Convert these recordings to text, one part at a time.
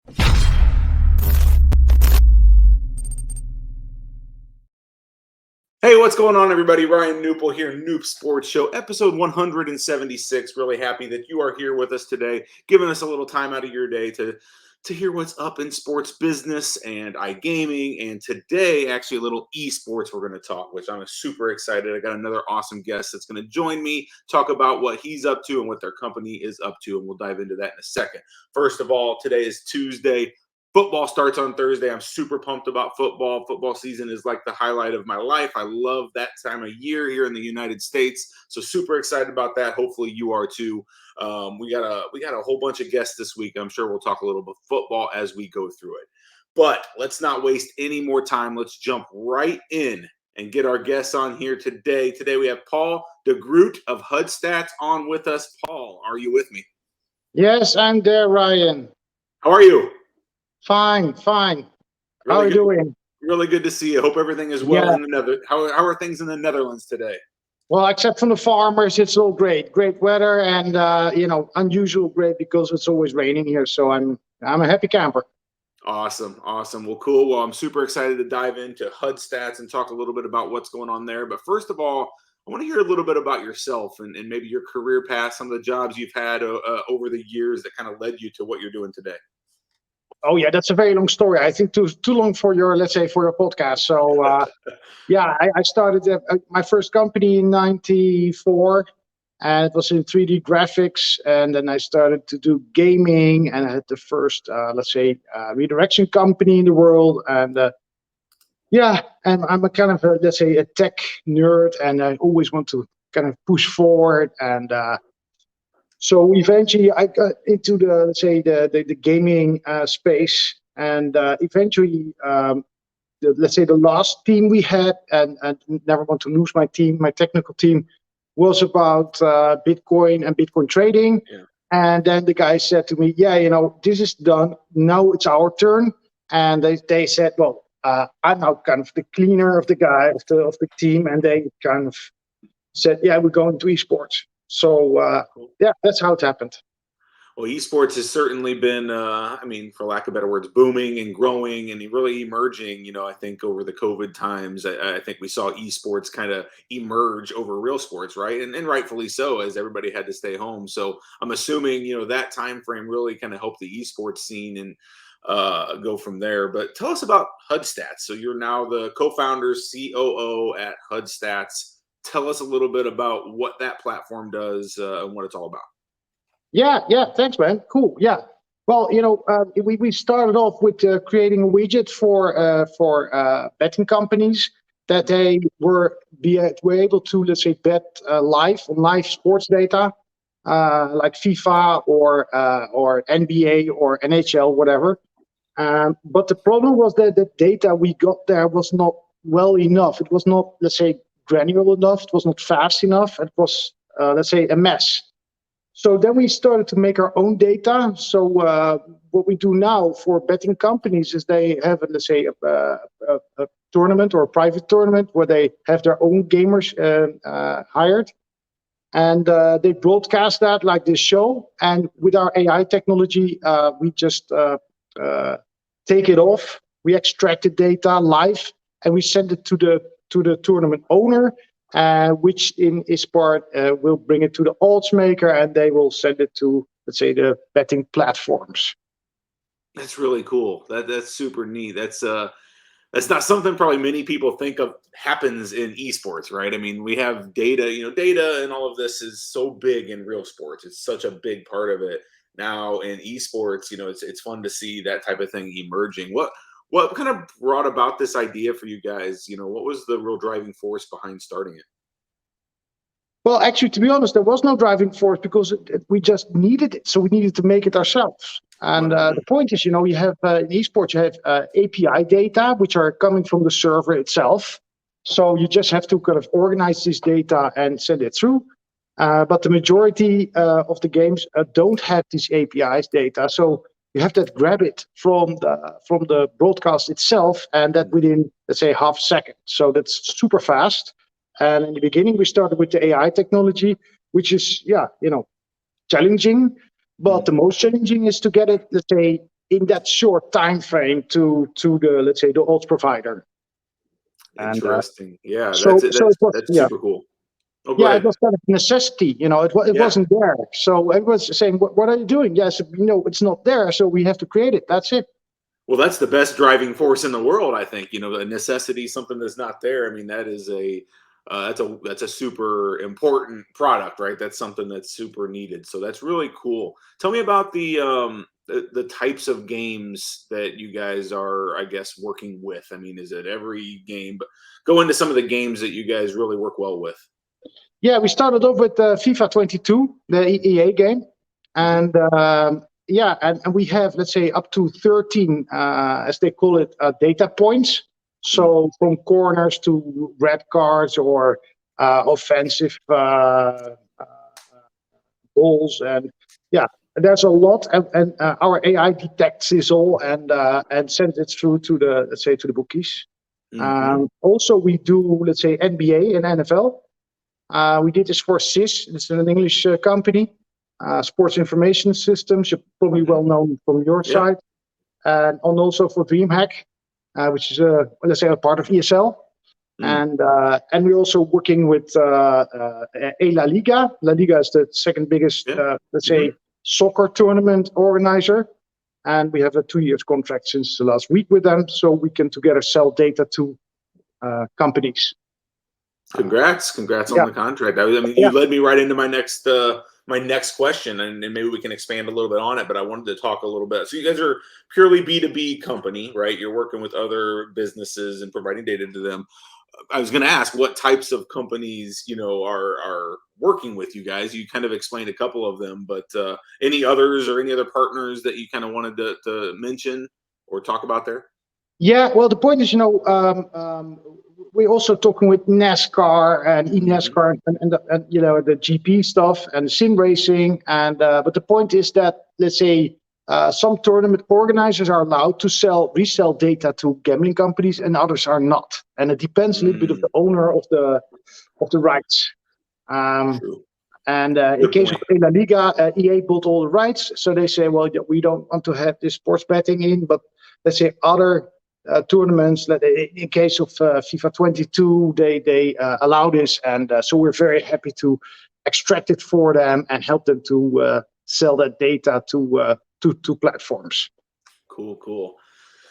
Hey, what's going on, everybody? Ryan Newpel here, Knup Sports Show, episode 176. Really happy that you are here with us today, giving us a little time out of your day to hear what's up in sports business and iGaming. And today, actually, a little esports we're going to talk, which I'm super excited. I got another awesome guest that's going to join me, talk about what he's up to and what their company is up to, and we'll dive into that in a second. First of all, today is Tuesday. Football starts on Thursday. I'm super pumped about football. Football season is like the highlight of my life. I love that time of year here in the United States. So super excited about that. Hopefully you are too. We got a whole bunch of guests this week. I'm sure we'll talk a little bit football as we go through it. But let's not waste any more time. Let's jump right in and get our guests on here today. Today we have Paul De Groot of HUDstats on with us. Paul, are you with me? Yes, I'm there, Ryan. How are you? Fine. Really How are you doing? Really good to see you. Hope everything is well in the Netherlands. How are things in the Netherlands today? Well, except from the farmers, it's all great. Great weather and unusual great because it's always raining here. So I'm a happy camper. Awesome. Well, cool. Well, I'm super excited to dive into HUDstats and talk a little bit about what's going on there. But first of all, I want to hear a little bit about yourself and maybe your career path, some of the jobs you've had over the years that kind of led you to what you're doing today. Oh yeah, that's a very long story. I think too long for your podcast. So I started my first company in '94, and it was in 3D graphics. And then I started to do gaming, and I had the first redirection company in the world. And and I'm a kind of a tech nerd, and I always want to kind of push forward and. So eventually, I got into the gaming space, and eventually, the last team we had, and never want to lose my team, my technical team, was about Bitcoin and Bitcoin trading. Yeah. And then the guy said to me, this is done. Now it's our turn. And they said, well, I'm now kind of the cleaner of the guy of the team, and they kind of said, we're going to esports. So, that's how it happened. Well, esports has certainly been, for lack of better words, booming and growing and really emerging. I think over the COVID times, I think we saw esports kind of emerge over real sports, right? And rightfully so, as everybody had to stay home. So I'm assuming, that time frame really kind of helped the esports scene and go from there. But tell us about HUDstats. So you're now the co-founder, COO at HUDstats. Tell us a little bit about what that platform does and what it's all about. Yeah. Thanks, man. Cool. Yeah. Well, we started off with creating a widget for betting companies that they were able to, let's say, bet live on live sports data, like FIFA or NBA or NHL, whatever. But the problem was that the data we got there was not well enough. It was not, let's say, granular enough. It was not fast enough. It was, a mess. So then we started to make our own data. So what we do now for betting companies is they have, a tournament or a private tournament where they have their own gamers hired. And they broadcast that like this show. And with our AI technology, we just take it off. We extract the data live and we send it to the tournament owner, which in his part will bring it to the odds maker, and they will send it to, let's say, the betting platforms. That's really cool. That's super neat. That's not something probably many people think of happens in esports, right? I mean, we have data, data and all of this is so big in real sports. It's such a big part of it. Now in esports, it's fun to see that type of thing emerging. What kind of brought about this idea for you guys? What was the real driving force behind starting it? Well, actually, to be honest, there was no driving force because we just needed it. So we needed to make it ourselves. And the point is, you have in esports, you have API data, which are coming from the server itself. So you just have to kind of organize this data and send it through. But the majority of the games don't have these APIs data. So you have to grab it from the broadcast itself, and that within, let's say, half a second. So that's super fast. And in the beginning, we started with the AI technology, which is, challenging. But the most challenging is to get it, let's say, in that short time frame to the, let's say, the odds provider. And Interesting. Yeah, so it was, that's yeah. super cool. Oh, go Yeah, it ahead. was kind of necessity, it Yeah. wasn't there. So everyone was saying, what are you doing? Yes, it's not there, so we have to create it. That's it. Well, that's the best driving force in the world, I think. A necessity, something that's not there. I mean, that is that's a super important product, right? That's something that's super needed. So that's really cool. Tell me about the types of games that you guys are, I guess, working with. I mean, is it every game? But go into some of the games that you guys really work well with. Yeah, we started off with FIFA 22, the EA game, and and we have, let's say, up to 13, as they call it, data points. So from corners to red cards or offensive goals, and yeah, there's a lot, and our AI detects this all and sends it through to the, let's say, to the bookies. Also, we do, let's say, NBA and NFL. We did this for SIS. It's an English company, Sports Information Systems. You're probably well known from your side, and also for DreamHack, which is let's say a part of ESL. And we're also working with La Liga. La Liga is the second biggest, let's say, soccer tournament organizer. And we have a 2 years contract since the last week with them, so we can together sell data to companies. Congrats on the contract. I mean, you led me right into my next question, and maybe we can expand a little bit on it. But I wanted to talk a little bit. So you guys are purely B2B company, right? You're working with other businesses and providing data to them. I was going to ask what types of companies, are working with you guys. You kind of explained a couple of them, but any others or any other partners that you kind of wanted to mention or talk about there? Yeah, well, the point is, we're also talking with NASCAR and eNASCAR and the GP stuff and sim racing. And but the point is that, let's say, some tournament organizers are allowed to resell data to gambling companies, and others are not. And it depends a little bit of the owner of the rights. And in case of La Liga, EA bought all the rights, so they say, well, we don't want to have this sports betting in, but let's say other tournaments, that in case of FIFA 22, they allow this, and so we're very happy to extract it for them and help them to sell that data to platforms. Cool.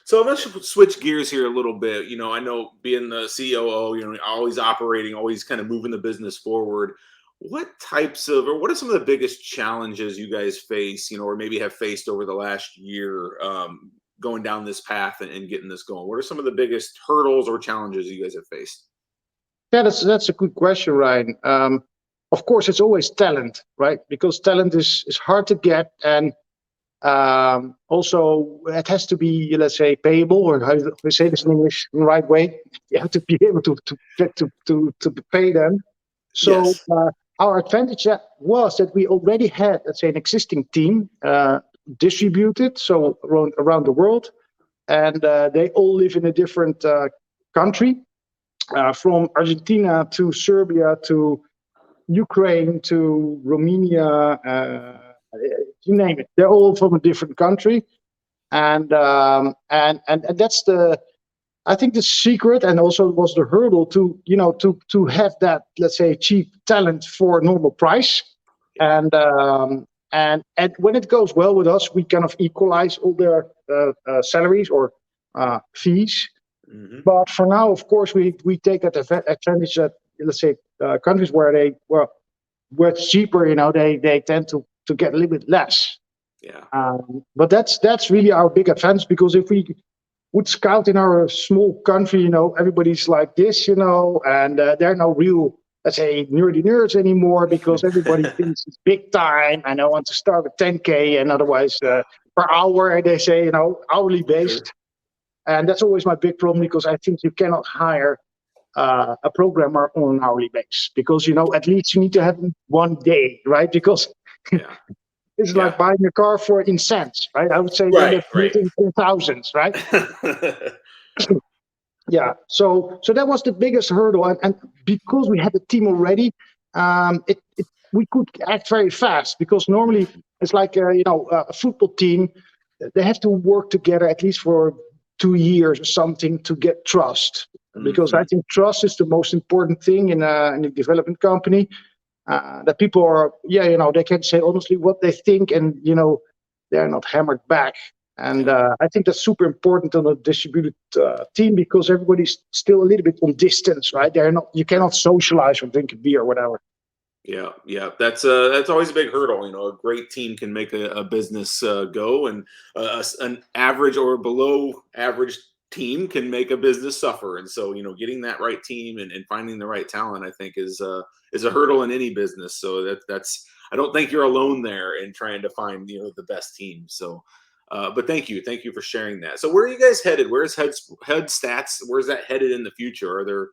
So let's switch gears here a little bit. I know being the COO, always operating, always kind of moving the business forward. What are some of the biggest challenges you guys face, or maybe have faced over the last year, going down this path and getting this going? What are some of the biggest hurdles or challenges you guys have faced? Yeah, that's a good question, Ryan. Of course, it's always talent, right? Because talent is hard to get, and also it has to be, let's say, payable, or how do we say this in English in the right way? You have to be able to pay them. So our advantage was that we already had, let's say, an existing team distributed, so around the world, and they all live in a different country, from Argentina to Serbia to Ukraine to Romania, you name it. They're all from a different country, and that's I think the secret, and also was the hurdle to have that, let's say, cheap talent for a normal price, and when it goes well with us, we kind of equalize all their salaries or fees. But for now, of course, we take that advantage that, let's say, countries where it's cheaper, they tend to get a little bit less. But that's really our big advantage, because if we would scout in our small country, everybody's like this, and there are no real, let's say, nerdy nerds anymore, because everybody thinks it's big time, and I want to start with 10K, and otherwise per hour, they say, hourly based. And that's always my big problem, because I think you cannot hire a programmer on an hourly basis, because, at least you need to have one day, right? Because it's like buying a car in cents, right? I would say in thousands, right? Yeah. So that was the biggest hurdle, and because we had the team already, we could act very fast, because normally it's like a football team. they have to work together at least for 2 years or something to get trust. Because I think trust is the most important thing in a development company. That people are, they can say honestly what they think, and they're not hammered back. And I think that's super important on a distributed team, because everybody's still a little bit on distance, right? You cannot socialize or drink a beer or whatever. Yeah. That's always a big hurdle. A great team can make a business go, and an average or below average team can make a business suffer. And so, getting that right team and finding the right talent, I think is a hurdle in any business. So that's I don't think you're alone there in trying to find the best team. So. But thank you for sharing that. So where are you guys headed? Where's HUDstats? Where's that headed in the future? Are there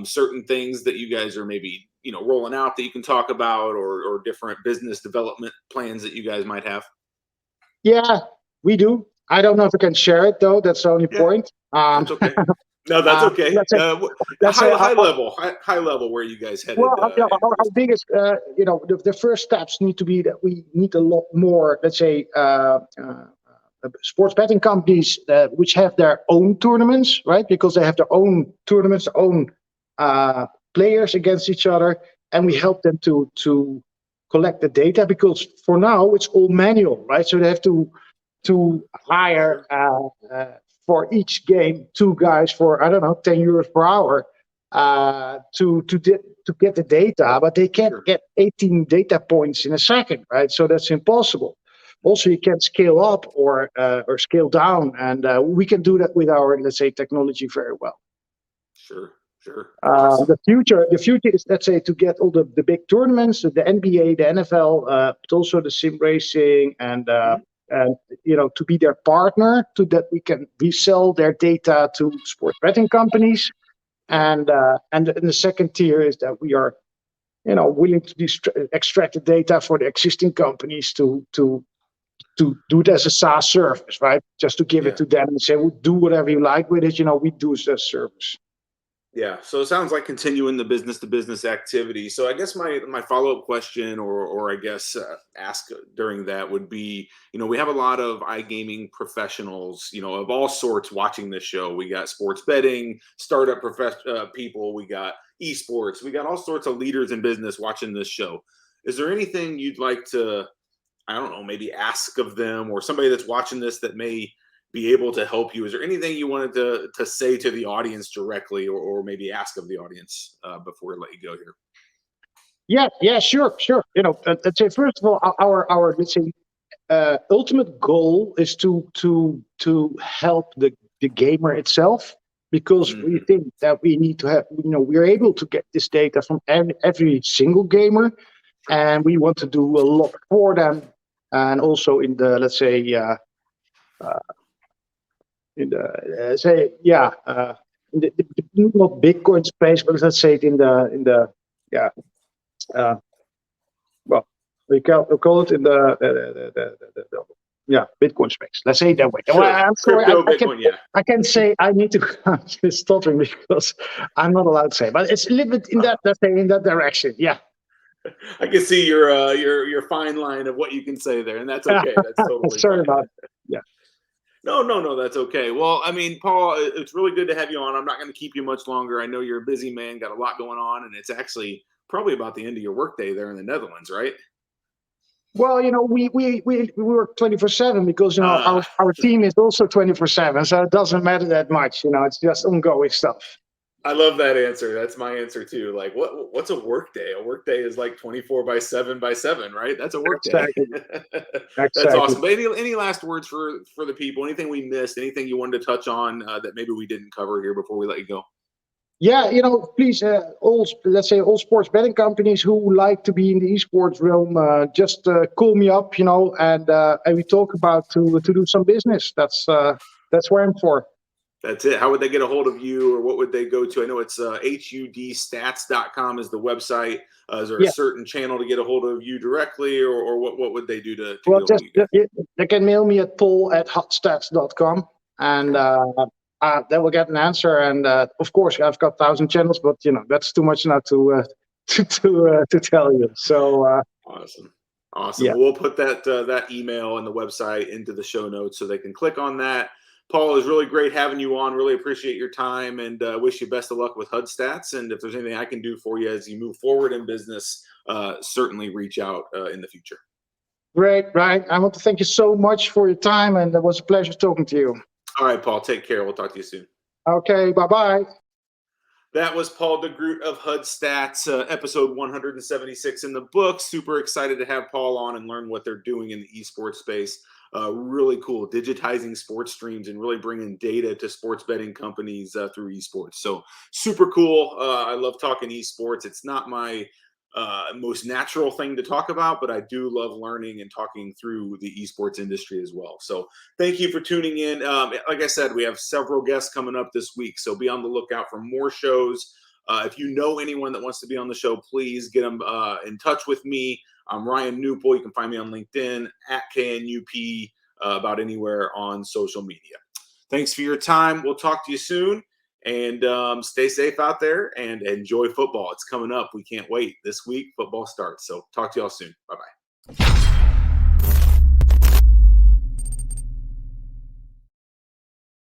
certain things that you guys are maybe rolling out that you can talk about, or different business development plans that you guys might have? Yeah, we do. I don't know if I can share it though. That's the only point. That's okay. No, that's okay. High level. Where are you guys headed? Well, our biggest, the first steps need to be that we need a lot more, let's say, sports betting companies which have their own tournaments, right? Because they have their own tournaments, their own players against each other, and we help them to collect the data, because for now it's all manual, right? So they have to hire for each game 2 guys for, I don't know, 10 euros per hour to get the data, but they can't get 18 data points in a second, right? So that's impossible. Also, you can't scale up or scale down, and we can do that with our, let's say, technology very well. Sure. Awesome. The future is, let's say, to get all the big tournaments, the NBA, the NFL, but also the sim racing, and to be their partner, to that we can resell their data to sports betting companies, and the second tier is that we are, willing to extract the data for the existing companies to do it as a SaaS service, right? Just to give it to them and say, well, do whatever you like with it. We do it as a service. Yeah. So it sounds like continuing the business to business activity. So I guess my follow-up question, or I guess ask during that, would be, we have a lot of iGaming professionals, of all sorts watching this show. We got sports betting, startup people, we got esports, we got all sorts of leaders in business watching this show. Is there anything you'd like to, I don't know, maybe ask of them, or somebody that's watching this that may be able to help you? Is there anything you wanted to say to the audience directly, or maybe ask of the audience before we let you go here? Yeah, sure. Let's say, first of all, our let's say ultimate goal is to help the gamer itself, because we think that we need to have, we're able to get this data from every single gamer, and we want to do a lot for them. And also in the, let's say, in the not Bitcoin space, but let's say it in the well, we call it in the Bitcoin space. Let's say it that way. Sure. Well, I'm sorry, Bitcoin, I can say, I need to stuttering because I'm not allowed to say, but it's a little bit in that, let's say, in that direction. Yeah. I can see your fine line of what you can say there, and that's okay. That's totally sorry fine. about it. Yeah. No, that's okay. Well, I mean, Paul, it's really good to have you on. I'm not going to keep you much longer. I know you're a busy man, got a lot going on, and it's actually probably about the end of your workday there in the Netherlands, right? Well, we work 24/7 because our team is also 24/7, so it doesn't matter that much. It's just ongoing stuff. I love that answer. That's my answer too. Like, what's a work day? A work day is like 24/7/7, right? That's a work day. That's awesome. But any last words for the people? Anything we missed? Anything you wanted to touch on that maybe we didn't cover here before we let you go? Yeah, please, let's say all sports betting companies who like to be in the esports realm, just call me up, and we talk about to do some business. That's where I'm for. That's it. How would they get a hold of you, or what would they go to? I know it's HUDstats.com is the website. Is there a certain channel to get a hold of you directly, or what would they do to well, just they can mail me at paul@hudstats.com, and they will get an answer. And of course, I've got 1,000 channels, but that's too much now to tell you. So awesome. Awesome. Yeah. Well, we'll put that email and the website into the show notes so they can click on that. Paul, it was really great having you on. Really appreciate your time, and wish you best of luck with HUDstats. And if there's anything I can do for you as you move forward in business, certainly reach out in the future. Great, Ryan. I want to thank you so much for your time, and it was a pleasure talking to you. All right, Paul, take care. We'll talk to you soon. Okay, bye-bye. That was Paul De Groot of HUDstats, episode 176 in the book. Super excited to have Paul on and learn what they're doing in the esports space. Really cool, digitizing sports streams and really bringing data to sports betting companies through esports. So super cool. I love talking esports. It's not my most natural thing to talk about, but I do love learning and talking through the esports industry as well. So thank you for tuning in. Like I said, we have several guests coming up this week, so be on the lookout for more shows. If you know anyone that wants to be on the show, please get them in touch with me. I'm Ryan Newpol. You can find me on LinkedIn at KNUP, about anywhere on social media. Thanks for your time. We'll talk to you soon. And stay safe out there and enjoy football. It's coming up. We can't wait. This week, football starts. So talk to y'all soon. Bye-bye.